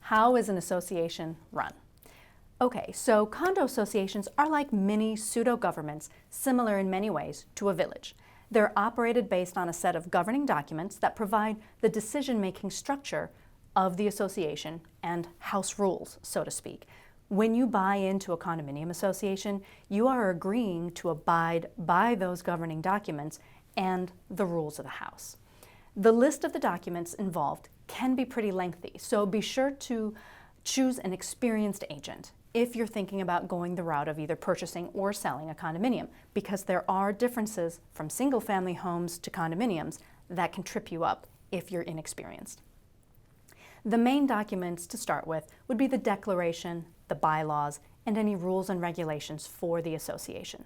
How is an association run? Okay, so condo associations are like mini pseudo-governments, similar in many ways to a village. They're operated based on a set of governing documents that provide the decision-making structure of the association and house rules, so to speak. When you buy into a condominium association, you are agreeing to abide by those governing documents and the rules of the house. The list of the documents involved can be pretty lengthy, so be sure to choose an experienced agent if you're thinking about going the route of either purchasing or selling a condominium, because there are differences from single-family homes to condominiums that can trip you up if you're inexperienced. The main documents to start with would be the declaration, the bylaws, and any rules and regulations for the association.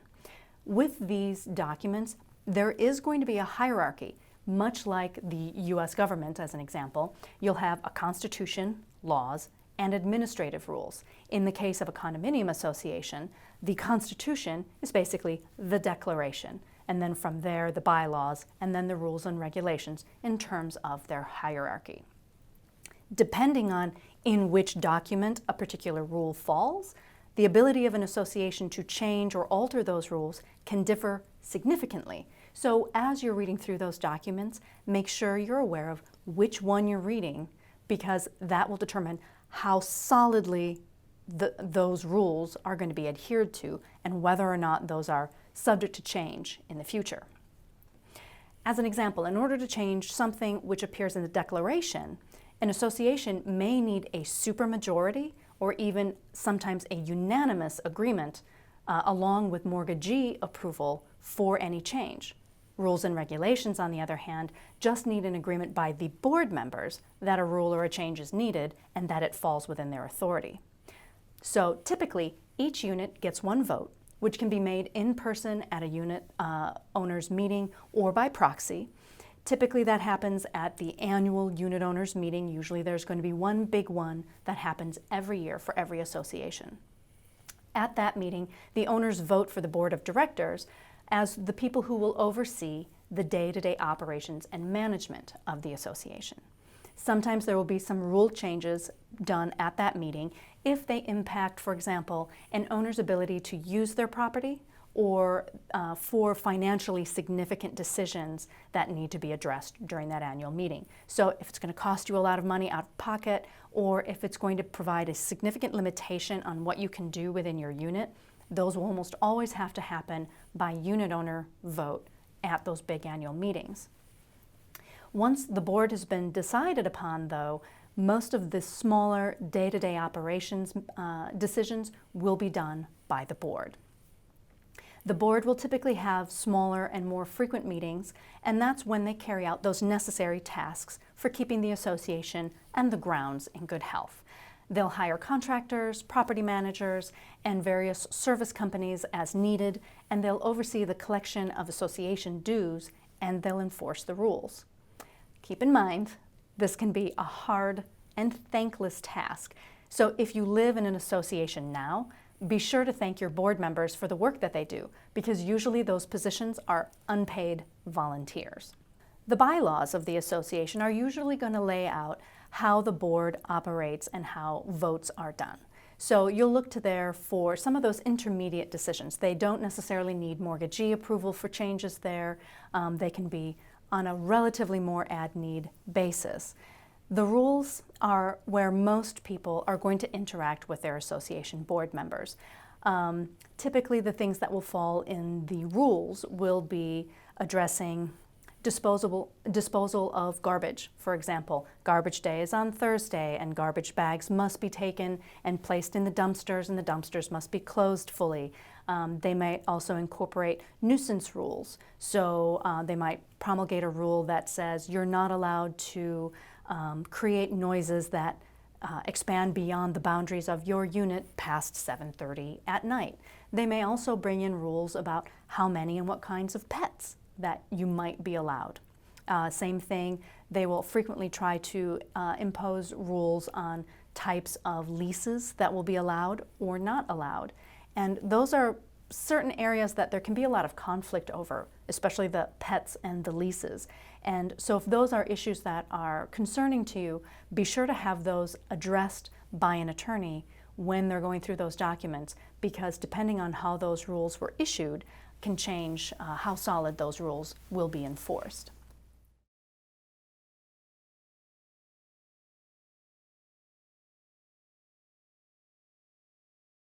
With these documents, there is going to be a hierarchy. Much like the U.S. government, as an example, you'll have a constitution, laws, and administrative rules. In the case of a condominium association, the constitution is basically the declaration, and then from there the bylaws, and then the rules and regulations in terms of their hierarchy. Depending on in which document a particular rule falls, the ability of an association to change or alter those rules can differ significantly. So as you're reading through those documents, make sure you're aware of which one you're reading, because that will determine how solidly those rules are going to be adhered to and whether or not those are subject to change in the future. As an example, in order to change something which appears in the declaration, an association may need a supermajority or even sometimes a unanimous agreement along with mortgagee approval for any change. Rules and regulations, on the other hand, just need an agreement by the board members that a rule or a change is needed and that it falls within their authority. So typically, each unit gets one vote, which can be made in person at a unit owners meeting or by proxy. Typically that happens at the annual unit owners meeting. Usually there's going to be one big one that happens every year for every association. At that meeting, the owners vote for the board of directors as the people who will oversee the day-to-day operations and management of the association. Sometimes there will be some rule changes done at that meeting if they impact, for example, an owner's ability to use their property or for financially significant decisions that need to be addressed during that annual meeting. So if it's going to cost you a lot of money out of pocket, or if it's going to provide a significant limitation on what you can do within your unit, those will almost always have to happen by unit owner vote at those big annual meetings. Once the board has been decided upon, though, most of the smaller day-to-day operations decisions will be done by the board. The board will typically have smaller and more frequent meetings, and that's when they carry out those necessary tasks for keeping the association and the grounds in good health. They'll hire contractors, property managers, and various service companies as needed, and they'll oversee the collection of association dues, and they'll enforce the rules. Keep in mind, this can be a hard and thankless task. So if you live in an association now, be sure to thank your board members for the work that they do, because usually those positions are unpaid volunteers. The bylaws of the association are usually going to lay out how the board operates and how votes are done. So you'll look to there for some of those intermediate decisions. They don't necessarily need mortgagee approval for changes there. They can be on a relatively more ad-need basis. The rules are where most people are going to interact with their association board members. Typically the things that will fall in the rules will be addressing disposal of garbage. For example, garbage day is on Thursday and garbage bags must be taken and placed in the dumpsters, and the dumpsters must be closed fully. They might also incorporate nuisance rules. So they might promulgate a rule that says you're not allowed to create noises that expand beyond the boundaries of your unit past 7:30 at night. They may also bring in rules about how many and what kinds of pets that you might be allowed. Same thing, they will frequently try to impose rules on types of leases that will be allowed or not allowed. And those are certain areas that there can be a lot of conflict over, especially the pets and the leases. And so if those are issues that are concerning to you, be sure to have those addressed by an attorney when they're going through those documents, because depending on how those rules were issued can change how solid those rules will be enforced.